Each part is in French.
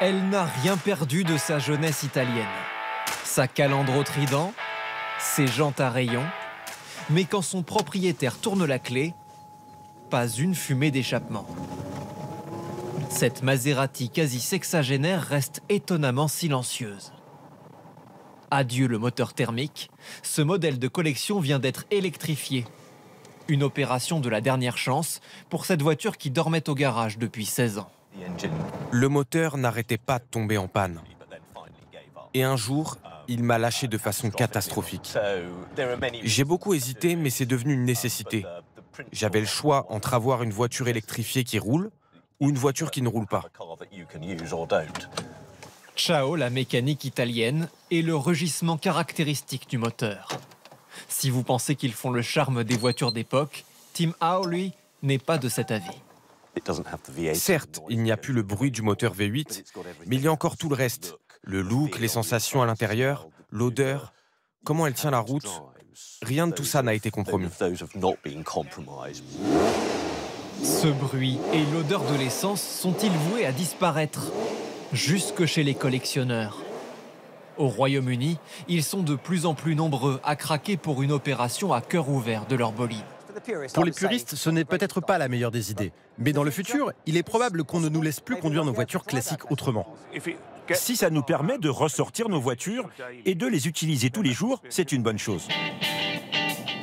Elle n'a rien perdu de sa jeunesse italienne. Sa calandre au trident, ses jantes à rayons. Mais quand son propriétaire tourne la clé, pas une fumée d'échappement. Cette Maserati quasi sexagénaire reste étonnamment silencieuse. Adieu le moteur thermique, ce modèle de collection vient d'être électrifié. Une opération de la dernière chance pour cette voiture qui dormait au garage depuis 16 ans. Le moteur n'arrêtait pas de tomber en panne. Et un jour, il m'a lâché de façon catastrophique. J'ai beaucoup hésité, mais c'est devenu une nécessité. J'avais le choix entre avoir une voiture électrifiée qui roule ou une voiture qui ne roule pas. Ciao, la mécanique italienne et le rugissement caractéristique du moteur. Si vous pensez qu'ils font le charme des voitures d'époque, Tim Howe, lui, n'est pas de cet avis. Certes, il n'y a plus le bruit du moteur V8, mais il y a encore tout le reste. Le look, les sensations à l'intérieur, l'odeur, comment elle tient la route. Rien de tout ça n'a été compromis. Ce bruit et l'odeur de l'essence sont-ils voués à disparaître, jusque chez les collectionneurs? Au Royaume-Uni, ils sont de plus en plus nombreux à craquer pour une opération à cœur ouvert de leur bolide. Pour les puristes, ce n'est peut-être pas la meilleure des idées. Mais dans le futur, il est probable qu'on ne nous laisse plus conduire nos voitures classiques autrement. Si ça nous permet de ressortir nos voitures et de les utiliser tous les jours, c'est une bonne chose.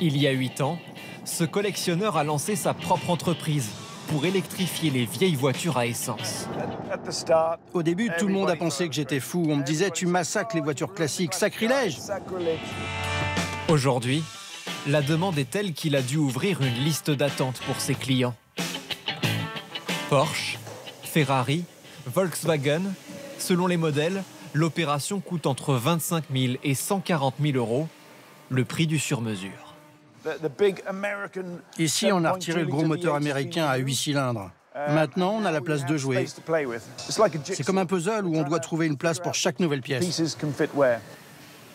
Il y a 8 ans, ce collectionneur a lancé sa propre entreprise pour électrifier les vieilles voitures à essence. Au début, tout le monde a pensé que j'étais fou. On me disait « tu massacres les voitures classiques, sacrilège !» Aujourd'hui, la demande est telle qu'il a dû ouvrir une liste d'attente pour ses clients. Porsche, Ferrari, Volkswagen, selon les modèles, l'opération coûte entre 25 000 et 140 000 euros, le prix du sur-mesure. Ici, on a retiré le gros moteur américain à 8 cylindres. Maintenant, on a la place de jouer. C'est comme un puzzle où on doit trouver une place pour chaque nouvelle pièce.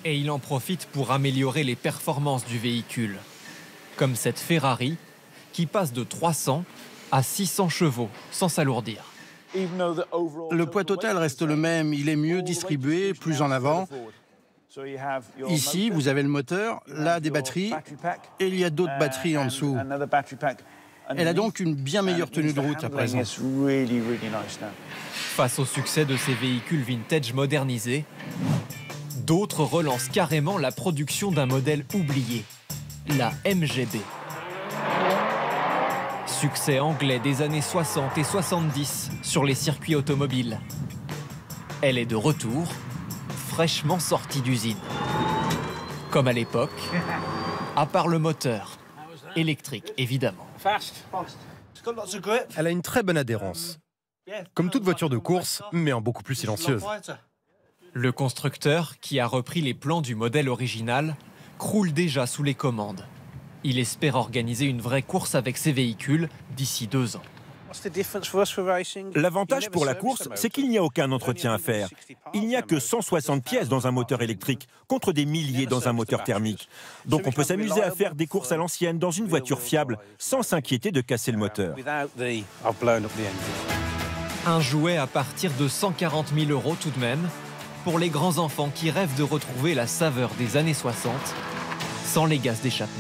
Et il en profite pour améliorer les performances du véhicule. Comme cette Ferrari, qui passe de 300 à 600 chevaux, sans s'alourdir. Le poids total reste le même, il est mieux distribué, plus en avant. Ici, vous avez le moteur, là des batteries, et il y a d'autres batteries en dessous. Elle a donc une bien meilleure tenue de route à présent. Face au succès de ces véhicules vintage modernisés, d'autres relancent carrément la production d'un modèle oublié, la MGB. Succès anglais des années 60 et 70 sur les circuits automobiles. Elle est de retour, fraîchement sortie d'usine. Comme à l'époque, à part le moteur, électrique évidemment. Elle a une très bonne adhérence. Comme toute voiture de course, mais en beaucoup plus silencieuse. Le constructeur, qui a repris les plans du modèle original, croule déjà sous les commandes. Il espère organiser une vraie course avec ses véhicules d'ici 2 ans. L'avantage pour la course, c'est qu'il n'y a aucun entretien à faire. Il n'y a que 160 pièces dans un moteur électrique, contre des milliers dans un moteur thermique. Donc on peut s'amuser à faire des courses à l'ancienne dans une voiture fiable, sans s'inquiéter de casser le moteur. Un jouet à partir de 140 000 euros tout de même, pour les grands enfants qui rêvent de retrouver la saveur des années 60, sans les gaz d'échappement.